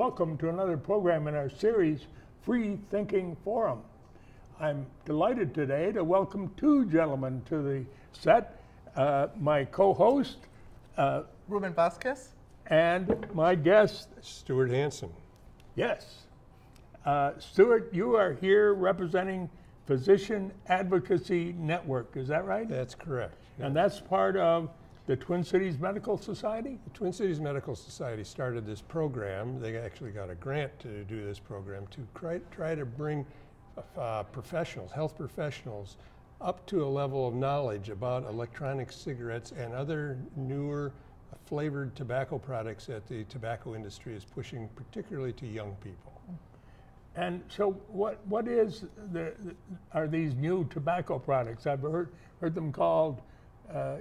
welcome to another program in our series, Freethinking Forum. I'm delighted today to welcome two gentlemen to the set. My co-host, Ruben Vazquez. And my guest, Stuart Hanson. Yes. Stuart, you are here representing Physicians Advocacy Network, is that right? That's correct. And that's part of the Twin Cities Medical Society? The Twin Cities Medical Society started this program. They actually got a grant to do this program to try to bring professionals, health professionals, up to a level of knowledge about electronic cigarettes and other newer flavored tobacco products that the tobacco industry is pushing, particularly to young people. And so what are these new tobacco products? I've heard them called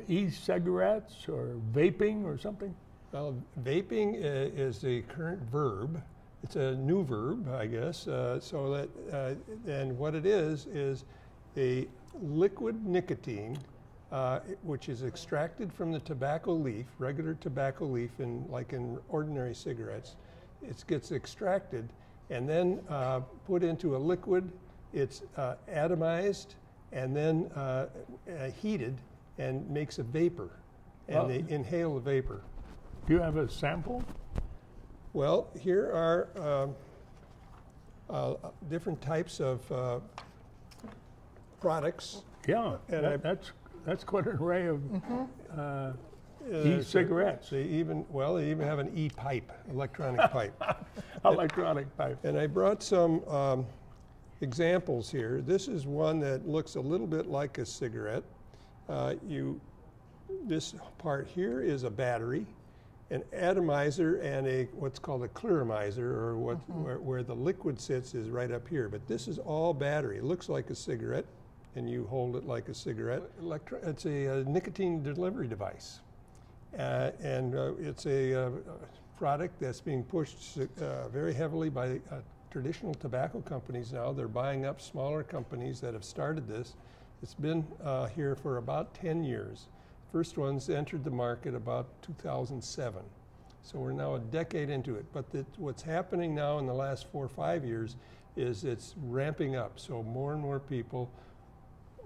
e-cigarettes or vaping or something? Well, vaping is the current verb. It's a new verb, I guess. And what it is a liquid nicotine, which is extracted from the tobacco leaf, regular tobacco leaf, like in ordinary cigarettes. It gets extracted and then put into a liquid. It's atomized and then heated and makes a vapor, and they inhale the vapor. Do you have a sample? Well, here are different types of products. Yeah, and that's quite an array of e-cigarettes. They even have an e-pipe, electronic pipe. Electronic pipe. And I brought some examples here. This is one that looks a little bit like a cigarette. This part here is a battery, an atomizer, and what's called a clearomizer, or where the liquid sits is right up here. But this is all battery. It looks like a cigarette, and you hold it like a cigarette. It's a nicotine delivery device, and it's a product that's being pushed very heavily by traditional tobacco companies now. They're buying up smaller companies that have started this. It's been here for about 10 years. First ones entered the market about 2007. So we're now a decade into it. But what's happening now in the last 4 or 5 years is it's ramping up. So more and more people,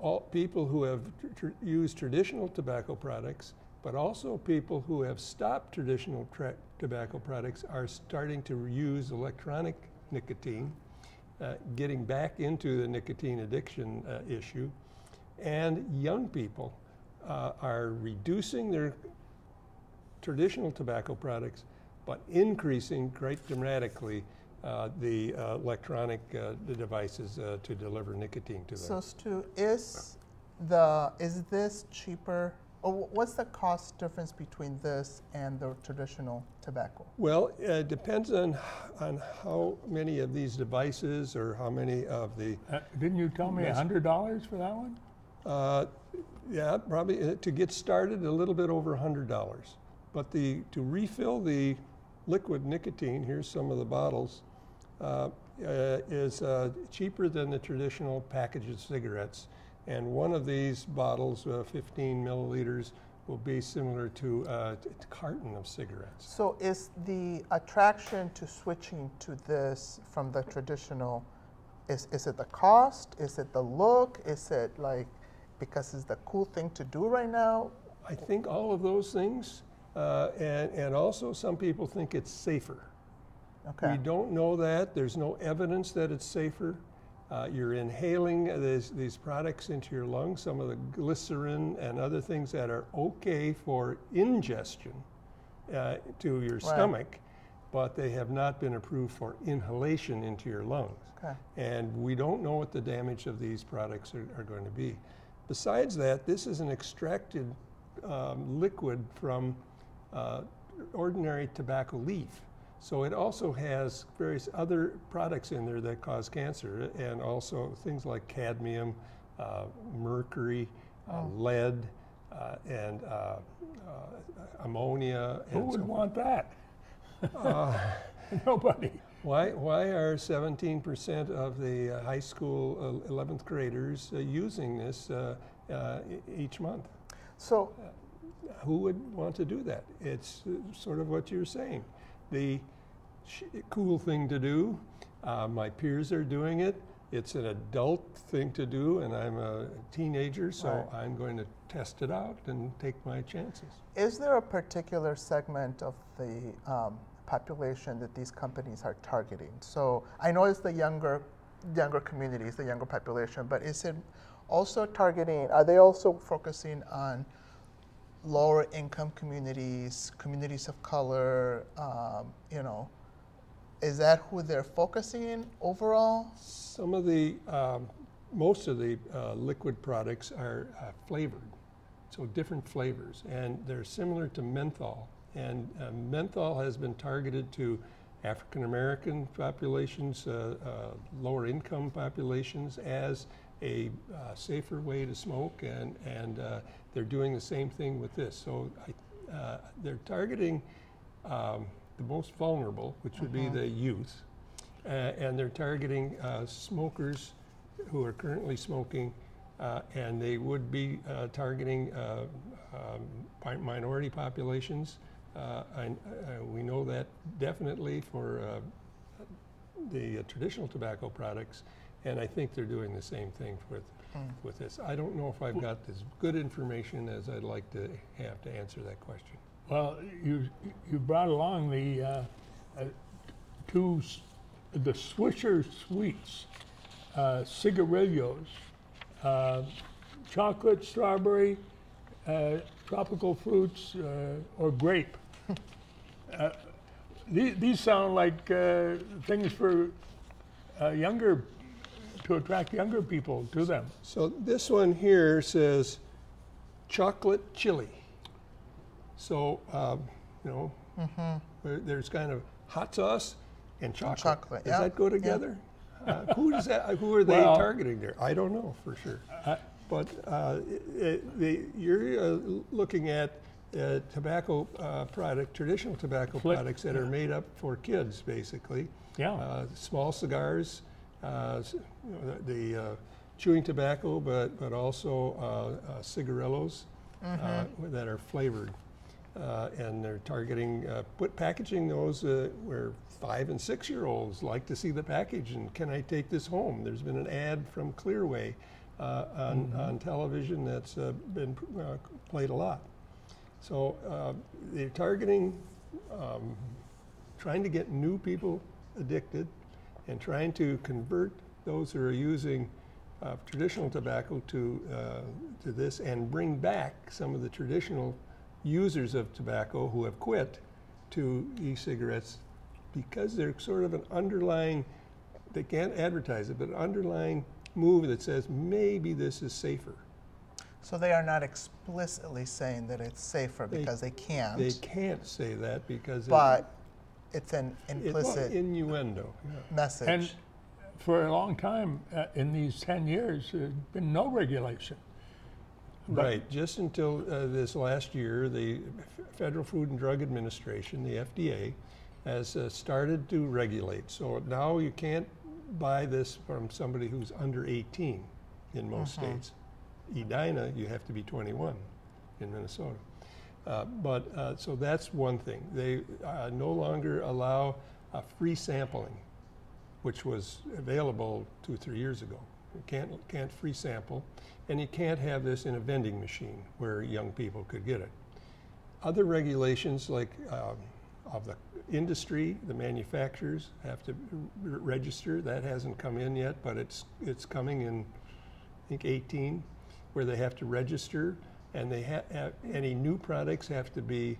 all people who have used traditional tobacco products, but also people who have stopped traditional tobacco products are starting to use electronic nicotine, getting back into the nicotine addiction issue. And young people are reducing their traditional tobacco products, but increasing quite dramatically the electronic devices to deliver nicotine to them. So, Stu, is this cheaper? Or what's the cost difference between this and the traditional tobacco? Well, it depends on how many of these devices or how many of the. Didn't you tell me $100 for that one? Yeah, probably to get started a little bit over $100. But to refill the liquid nicotine, here's some of the bottles, is cheaper than the traditional package of cigarettes. And one of these bottles, 15 milliliters, will be similar to a carton of cigarettes. So is the attraction to switching to this from the traditional, is it the cost? Is it the look? Is it like because it's the cool thing to do right now? I think all of those things, and also some people think it's safer. Okay. We don't know that. There's no evidence that it's safer. You're inhaling these products into your lungs, some of the glycerin and other things that are okay for ingestion to your stomach, but they have not been approved for inhalation into your lungs. Okay. And we don't know what the damage of these products are going to be. Besides that, this is an extracted liquid from ordinary tobacco leaf. So it also has various other products in there that cause cancer, and also things like cadmium, mercury, lead, and ammonia. Who would want that? Nobody. Why are 17% of the high school 11th graders using this each month? So, who would want to do that? It's sort of what you're saying. cool thing to do. My peers are doing it. It's an adult thing to do, and I'm a teenager, so Right. I'm going to test it out and take my chances. Is there a particular segment of the population that these companies are targeting? So I know it's the younger communities, the younger population, but is it also targeting, are they also focusing on lower income communities, communities of color, you know, is that who they're focusing in overall? Some of the, most of the liquid products are flavored, so different flavors, and they're similar to menthol. And menthol has been targeted to African American populations, lower income populations, as a safer way to smoke, and they're doing the same thing with this. So they're targeting the most vulnerable, which would be the youth, and they're targeting smokers who are currently smoking, and they would be targeting minority populations. We know that definitely for the traditional tobacco products, and I think they're doing the same thing with this. I don't know if I've got as good information as I'd like to have to answer that question. Well, you brought along the the Swisher Sweets, cigarillos, chocolate, strawberry, tropical fruits, or grape. These sound like things for to attract younger people to them. So this one here says chocolate chili. So, you know, there's kind of hot sauce and chocolate. Does that go together? Who are they targeting there? I don't know for sure. But you're looking at tobacco traditional tobacco products that are made up for kids, basically. Yeah. Small cigars, the chewing tobacco, but also cigarillos that are flavored. And they're targeting, packaging those where 5- and 6-year-olds like to see the package and can I take this home? There's been an ad from Clearway on television that's been played a lot. So they're targeting, trying to get new people addicted and trying to convert those who are using traditional tobacco to this and bring back some of the traditional users of tobacco who have quit to e-cigarettes because they're sort of an underlying, they can't advertise it, but an underlying move that says maybe this is safer. So they are not explicitly saying that it's safer because they can't. They can't say that because but it's an implicit innuendo message. And for a long time, in these 10 years, there's been no regulation. Right, just until this last year, the Federal Food and Drug Administration, the FDA, has started to regulate. So now you can't buy this from somebody who's under 18 in most states. Edina, you have to be 21 in Minnesota. So that's one thing. They no longer allow free sampling, which was available 2 or 3 years ago. You can't free sample, and you can't have this in a vending machine where young people could get it. Other regulations like of the industry, the manufacturers have to register. That hasn't come in yet, but it's coming in, I think, 18, where they have to register, and they any new products have to be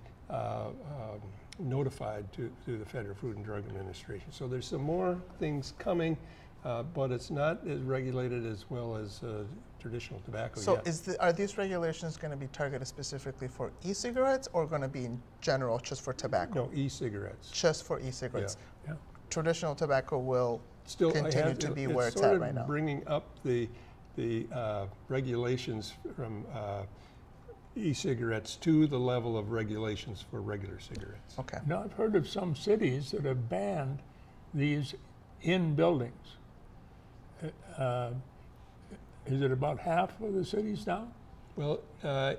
notified to the Federal Food and Drug Administration. So there's some more things coming, but it's not as regulated as well as traditional tobacco So yet. are these regulations going to be targeted specifically for e-cigarettes or going to be in general just for tobacco? No, e-cigarettes. Just for e-cigarettes. Yeah. Traditional tobacco will Still, continue to be where it's sort at of right now. bringing up the regulations from e-cigarettes to the level of regulations for regular cigarettes. Okay. Now, I've heard of some cities that have banned these in buildings. Is it about half of the cities now? Well,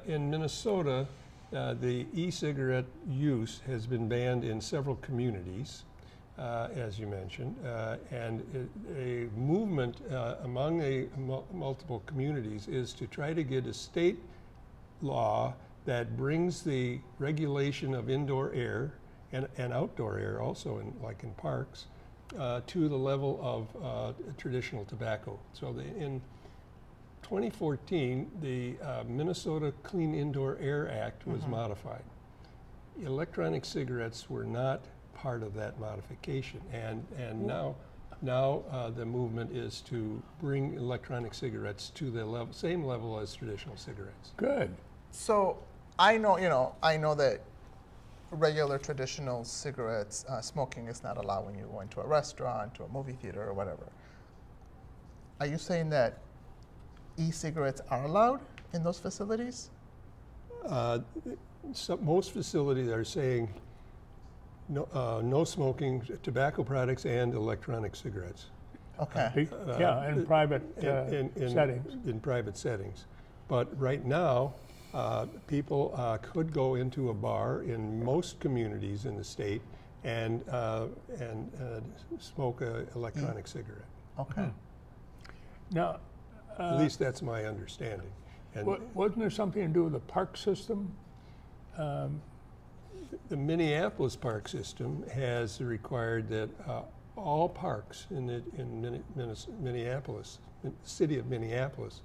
in Minnesota, the e-cigarette use has been banned in several communities. as you mentioned, and a movement among multiple communities is to try to get a state law that brings the regulation of indoor air and outdoor air also, like in parks, to the level of traditional tobacco. So in 2014, the Minnesota Clean Indoor Air Act was modified. Electronic cigarettes were not part of that modification, and now the movement is to bring electronic cigarettes to the same level as traditional cigarettes. Good. So I know that regular traditional cigarettes, smoking is not allowed when you go into a restaurant, to a movie theater, or whatever. Are you saying that e-cigarettes are allowed in those facilities? Most facilities are saying no smoking, tobacco products, and electronic cigarettes. Okay. Yeah, in private settings. In private settings. But right now, people could go into a bar in most communities in the state and smoke an electronic cigarette. Okay. Now, at least that's my understanding. And wasn't there something to do with the park system? the Minneapolis park system has required that all parks in Minneapolis, the city of Minneapolis,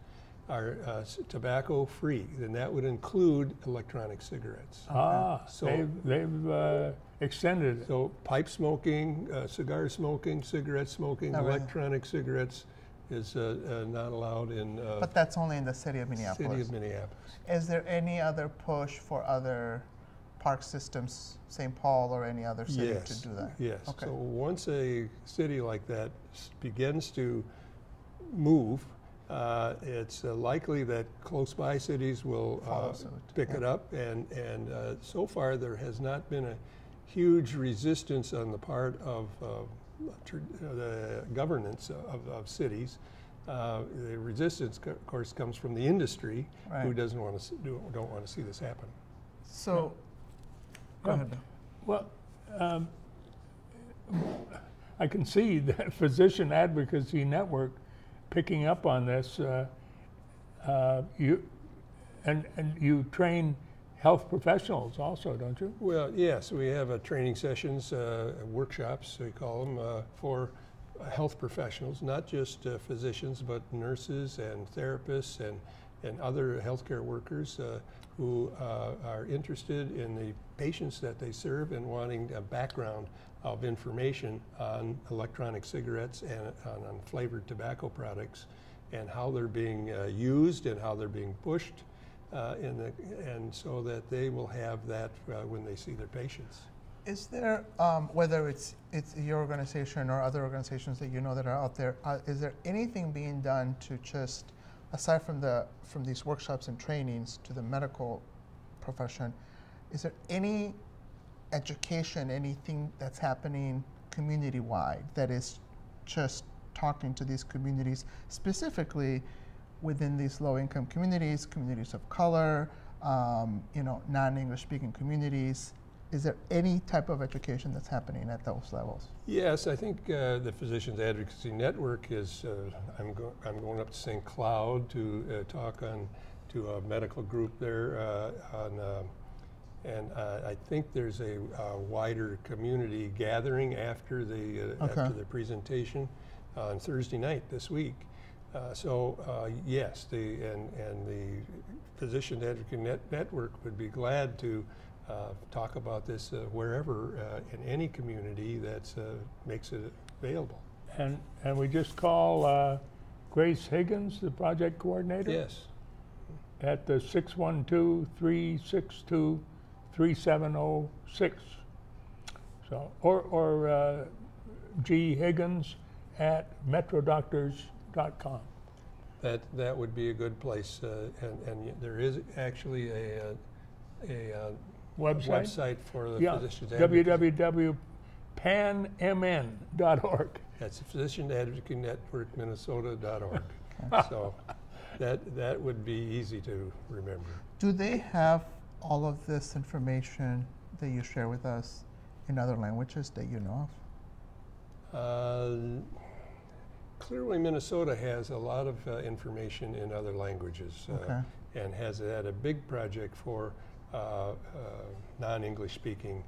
are tobacco free, and that would include electronic cigarettes. Ah, so they've extended it. So pipe smoking, cigar smoking, cigarette smoking, electronic cigarettes is not allowed in. But that's only in the city of Minneapolis. City of Minneapolis. Is there any other push for other park systems, St. Paul or any other city to do that? Yes. Okay. So once a city like that begins to move, it's likely that close by cities will pick it up, and so far there has not been a huge resistance on the part of the governance of cities. The resistance, of course, comes from the industry, who don't want to see this happen. So, go ahead. Well, I can see that Physician Advocacy Network picking up on this. You train health professionals also, don't you? Well, yes, we have training sessions, workshops, we call them, for health professionals, not just physicians, but nurses and therapists and other healthcare workers who are interested in the patients that they serve and wanting a background of information on electronic cigarettes and on flavored tobacco products and how they're being used and how they're being pushed, and so that they will have that when they see their patients. Is there, whether it's your organization or other organizations that you know that are out there, is there anything being done to just, aside from these workshops and trainings to the medical profession, is there any education, anything that's happening community-wide that is just talking to these communities, specifically within these low-income communities, communities of color, non-English speaking communities? Is there any type of education that's happening at those levels? Yes, I think the Physicians Advocacy Network is, I'm going up to St. Cloud to talk to a medical group there and I think there's a wider community gathering after the presentation on Thursday night this week. Yes, the Physicians Advocacy Network would be glad to talk about this wherever in any community that makes it available. And we just call Grace Higgins, the project coordinator? Yes. At the 612-362-3706. So, or G. Higgins at metrodoctors.com. That would be a good place, and there is actually a website for the Physicians Advocacy. www.panmn.org. That's Physicians Advocacy Network Minnesota.org. So that would be easy to remember. Do they have all of this information that you share with us in other languages that you know of? Clearly, Minnesota has a lot of information in other languages and has had a big project for non-English speaking.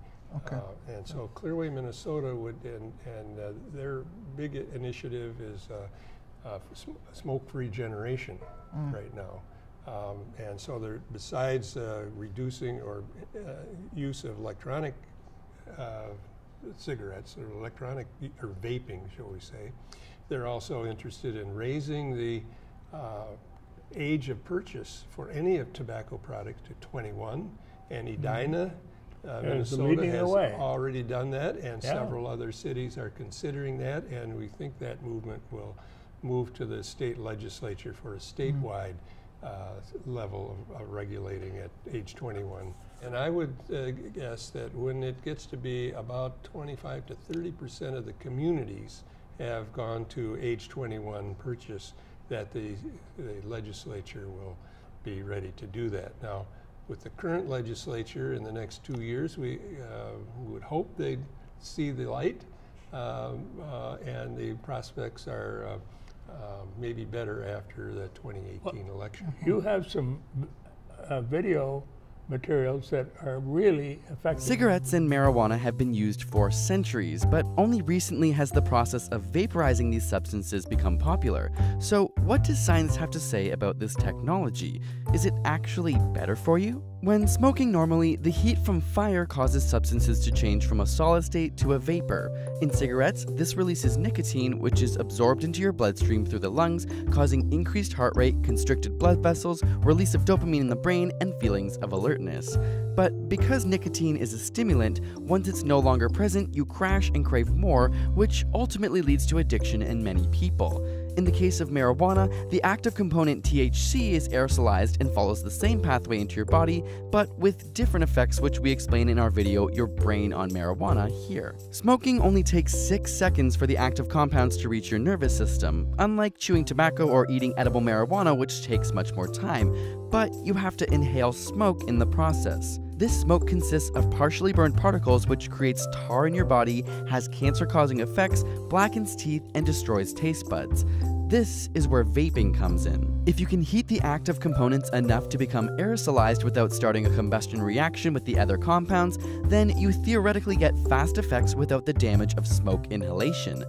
And so Clearway, Minnesota would, and their big initiative is smoke-free generation right now. And so they're, besides reducing or use of electronic cigarettes or electronic or vaping, shall we say, they're also interested in raising the age of purchase for any of tobacco products to 21. And Edina, Minnesota has already done that, and several other cities are considering that, and we think that movement will move to the state legislature for a statewide level of regulating at age 21. And I would guess that when it gets to be about 25 to 30% of the communities have gone to age 21 purchase, that the legislature will be ready to do that. Now, with the current legislature in the next 2 years, we would hope they'd see the light, and the prospects are maybe better after the 2018 election. You have some video materials that are really effective. Cigarettes and marijuana have been used for centuries, but only recently has the process of vaporizing these substances become popular. So what does science have to say about this technology? Is it actually better for you? When smoking normally, the heat from fire causes substances to change from a solid state to a vapor. In cigarettes, this releases nicotine, which is absorbed into your bloodstream through the lungs, causing increased heart rate, constricted blood vessels, release of dopamine in the brain, and feelings of alertness. But because nicotine is a stimulant, once it's no longer present, you crash and crave more, which ultimately leads to addiction in many people. In the case of marijuana, the active component THC is aerosolized and follows the same pathway into your body, but with different effects, which we explain in our video, Your Brain on Marijuana, here. Smoking only takes 6 seconds for the active compounds to reach your nervous system, unlike chewing tobacco or eating edible marijuana, which takes much more time, but you have to inhale smoke in the process. This smoke consists of partially burned particles, which creates tar in your body, has cancer-causing effects, blackens teeth, and destroys taste buds. This is where vaping comes in. If you can heat the active components enough to become aerosolized without starting a combustion reaction with the other compounds, then you theoretically get fast effects without the damage of smoke inhalation.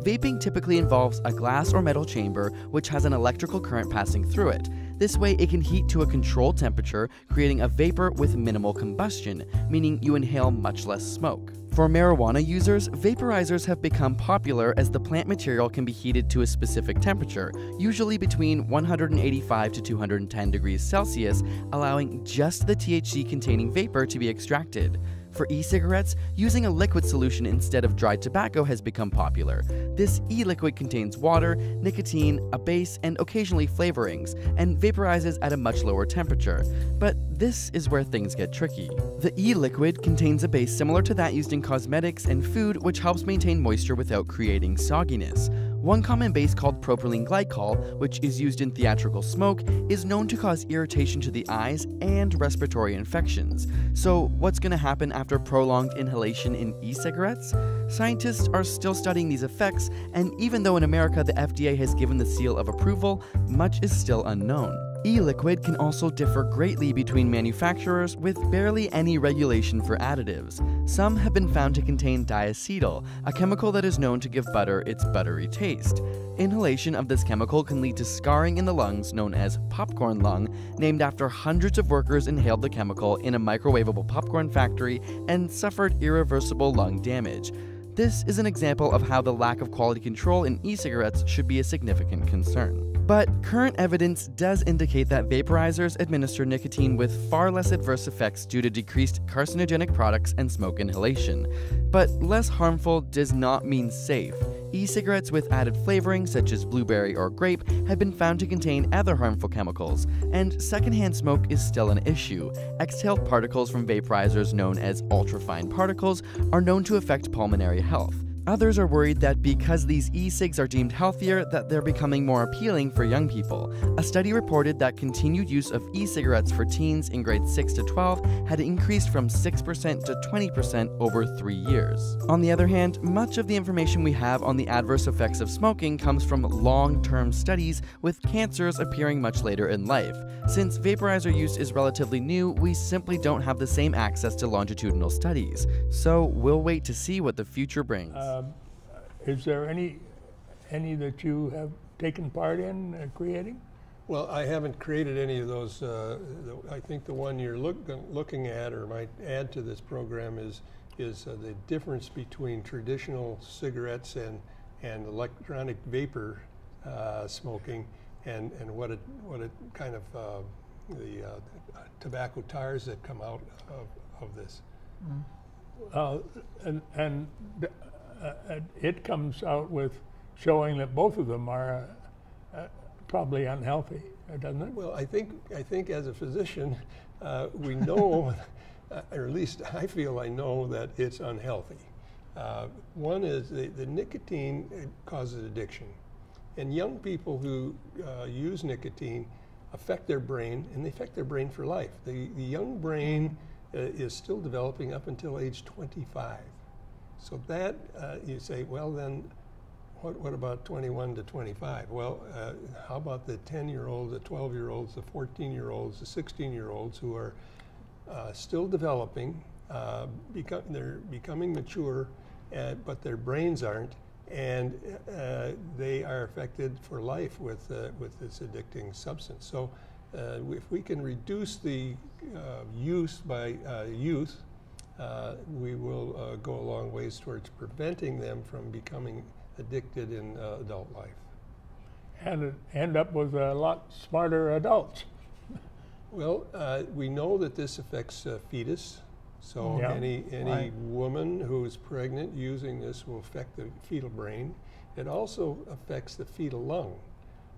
Vaping typically involves a glass or metal chamber which has an electrical current passing through it. This way it can heat to a controlled temperature, creating a vapor with minimal combustion, meaning you inhale much less smoke. For marijuana users, vaporizers have become popular as the plant material can be heated to a specific temperature, usually between 185 to 210 degrees Celsius, allowing just the THC-containing vapor to be extracted. For e-cigarettes, using a liquid solution instead of dried tobacco has become popular. This e-liquid contains water, nicotine, a base, and occasionally flavorings, and vaporizes at a much lower temperature. But this is where things get tricky. The e-liquid contains a base similar to that used in cosmetics and food, which helps maintain moisture without creating sogginess. One common base called propylene glycol, which is used in theatrical smoke, is known to cause irritation to the eyes and respiratory infections. So what's going to happen after prolonged inhalation in e-cigarettes? Scientists are still studying these effects, and even though in America the FDA has given the seal of approval, much is still unknown. E-liquid can also differ greatly between manufacturers, with barely any regulation for additives. Some have been found to contain diacetyl, a chemical that is known to give butter its buttery taste. Inhalation of this chemical can lead to scarring in the lungs, known as popcorn lung, named after hundreds of workers inhaled the chemical in a microwavable popcorn factory and suffered irreversible lung damage. This is an example of how the lack of quality control in e-cigarettes should be a significant concern. But current evidence does indicate that vaporizers administer nicotine with far less adverse effects due to decreased carcinogenic products and smoke inhalation. But less harmful does not mean safe. E-cigarettes with added flavoring, such as blueberry or grape, have been found to contain other harmful chemicals, and secondhand smoke is still an issue. Exhaled particles from vaporizers known as ultrafine particles are known to affect pulmonary health. Others are worried that because these e-cigs are deemed healthier, that they're becoming more appealing for young people. A study reported that continued use of e-cigarettes for teens in grades 6 to 12 had increased from 6% to 20% over 3 years. On the other hand, much of the information we have on the adverse effects of smoking comes from long-term studies, with cancers appearing much later in life. Since vaporizer use is relatively new, we simply don't have the same access to longitudinal studies. So we'll wait to see what the future brings. Is there any that you have taken part in creating? Well, I haven't created any of those. I think the one you're looking at, or might add to this program, is the difference between traditional cigarettes and electronic vapor smoking, and what it kind of the tobacco tars that come out of this. It comes out with showing that both of them are probably unhealthy, doesn't it? Well, I think as a physician, we know, or at least I feel I know, that it's unhealthy. One is the nicotine causes addiction, and young people who use nicotine affect their brain, and they affect their brain for life. The young brain is still developing up until age 25. So that, you say, well then, what about 21 to 25? Well, how about the 10-year-olds, the 12-year-olds, the 14-year-olds, the 16-year-olds who are still developing, they're becoming mature, but their brains aren't, and they are affected for life with this addicting substance. So if we can reduce the use by youth, we will go a long ways towards preventing them from becoming addicted in adult life. And end up with a lot smarter adults. Well, we know that this affects fetus. So any right. woman who is pregnant using this will affect the fetal brain. It also affects the fetal lung,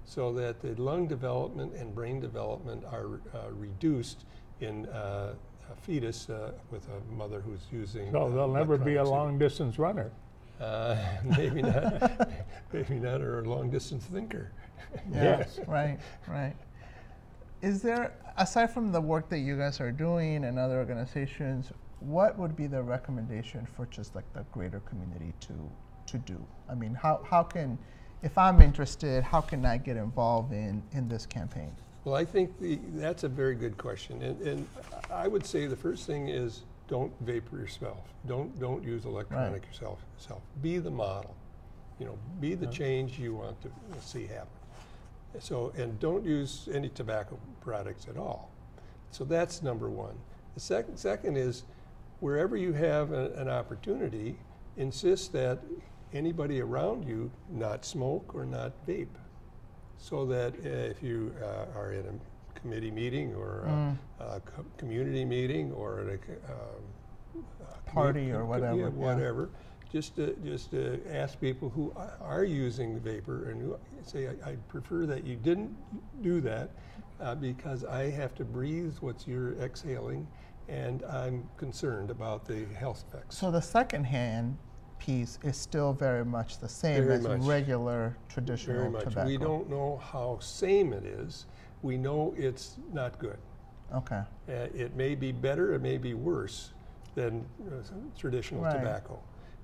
so that the lung development and brain development are reduced in a fetus with a mother who's using. So they'll never be a long-distance runner. Maybe not. Maybe not, or a long-distance thinker. Yes, right. Is there, aside from the work that you guys are doing and other organizations, what would be the recommendation for just like the greater community to do? I mean, how can, if I'm interested, how can I get involved in this campaign? Well, I think that's a very good question, and I would say the first thing is don't vapor yourself. Don't use electronic yourself. Be the model. Be the change you want to see happen. So, and don't use any tobacco products at all. So that's number one. The second is, wherever you have an opportunity, insist that anybody around you not smoke or not vape. So that if you are in a committee meeting or a community meeting or at a party or whatever, whatever, just to ask people who are using the vapor and who say, I prefer that you didn't do that because I have to breathe what you're exhaling, and I'm concerned about the health effects. So the secondhand piece is still very much the same as regular traditional tobacco. We don't know how same it is. We know it's not good. Okay. It may be better, it may be worse than traditional tobacco.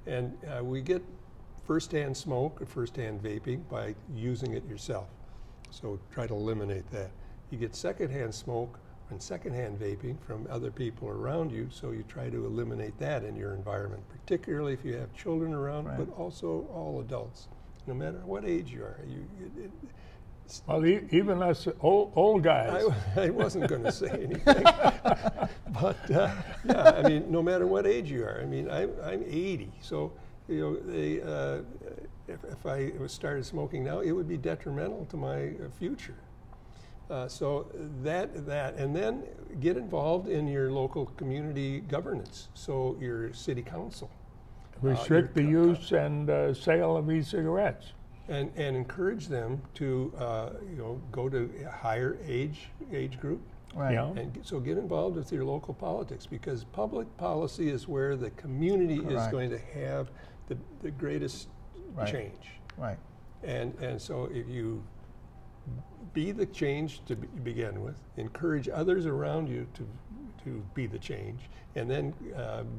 And we get first-hand smoke or first-hand vaping by using it yourself. So try to eliminate that. You get second-hand smoke and second-hand vaping from other people around you, so you try to eliminate that in your environment, particularly if you have children around, but also all adults, no matter what age you are. Well, even us old guys. I wasn't going to say anything, but yeah, I mean, no matter what age you are. I mean, I'm 80, so if I started smoking now, it would be detrimental to my future. So that, and then get involved in your local community governance. So your city council. Restrict the use and sale of e-cigarettes. And encourage them to go to a higher age group. Right. Yeah. And so get involved with your local politics, because public policy is where the community is going to have the greatest Right. change. Right. And so if you be the change to begin with, encourage others around you to be the change, and then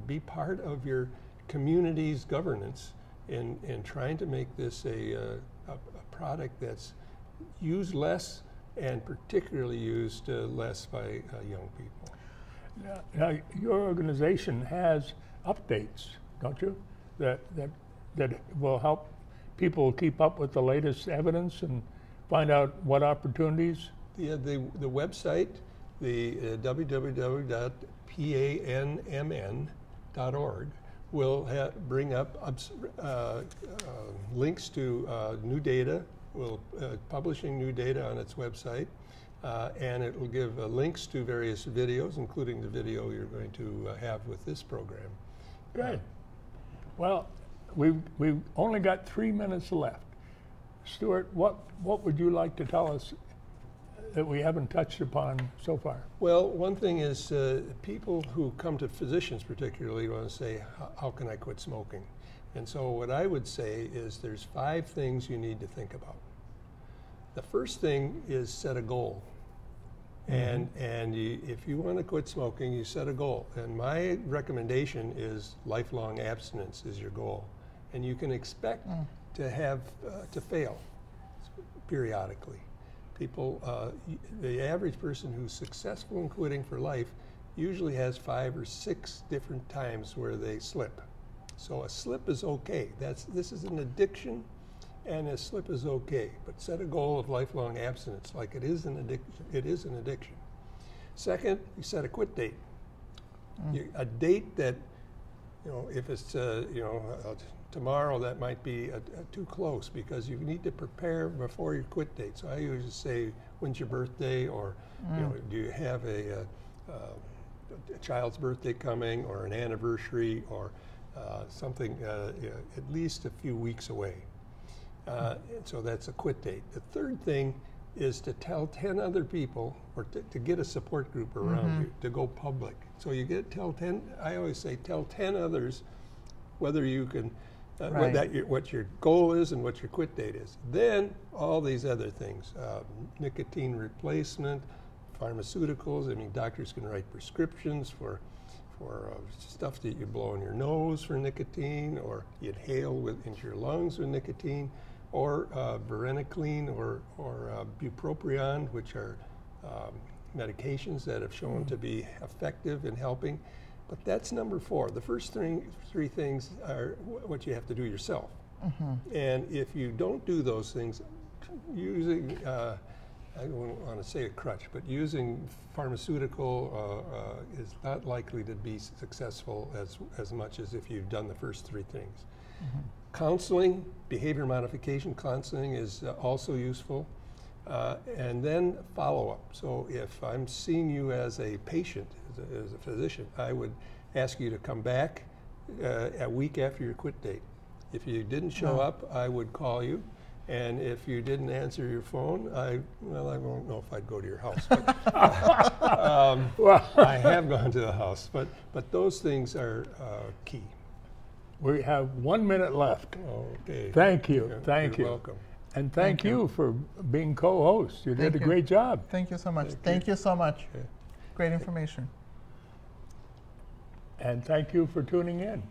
be part of your community's governance in trying to make this a product that's used less and particularly used less by young people. Now, your organization has updates, don't you? That will help people keep up with the latest evidence and find out what opportunities. Yeah, the website, the www.panmn.org, will bring up links to new data. We're publishing new data on its website, and it will give links to various videos, including the video you're going to have with this program. Good. Well, we've only got 3 minutes left. Stuart, what would you like to tell us that we haven't touched upon so far? Well, one thing is people who come to physicians particularly want to say, how can I quit smoking? And so what I would say is there's 5 things you need to think about. The first thing is set a goal. And if you want to quit smoking, you set a goal. And my recommendation is lifelong abstinence is your goal. And you can expect to have to fail periodically. People, the average person who's successful in quitting for life usually has 5 or 6 different times where they slip. So a slip is okay. This is an addiction, and a slip is okay. But set a goal of lifelong abstinence, like it is an addiction. It is an addiction. Second, you set a quit date. A date that, if it's tomorrow, that might be too close, because you need to prepare before your quit date. So I usually say, when's your birthday, or do you have a child's birthday coming, or an anniversary, or something at least a few weeks away. And so that's a quit date. The third thing is to tell 10 other people, or to get a support group around you, to go public. So you tell 10, I always say, tell 10 others whether you can, what your goal is and what your quit date is. Then all these other things, nicotine replacement, pharmaceuticals. I mean, doctors can write prescriptions for stuff that you blow in your nose for nicotine, or you inhale into your lungs with nicotine, or varenicline or bupropion, which are medications that have shown to be effective in helping. But that's number 4. The first three things are what you have to do yourself. And if you don't do those things, using, I don't want to say a crutch, but using pharmaceutical is not likely to be successful as much as if you've done the first 3 things. Counseling, behavior modification counseling is also useful. And then follow-up. So if I'm seeing you as a patient, as a physician, I would ask you to come back a week after your quit date. If you didn't show up, I would call you. And if you didn't answer your phone, I won't know if I'd go to your house. But, I have gone to the house, but those things are key. We have 1 minute left. Okay. Thank you. Thank you. You're welcome. And thank you for being co-host. You did a great job. Thank you so much. Thank you so much. Great information. And thank you for tuning in.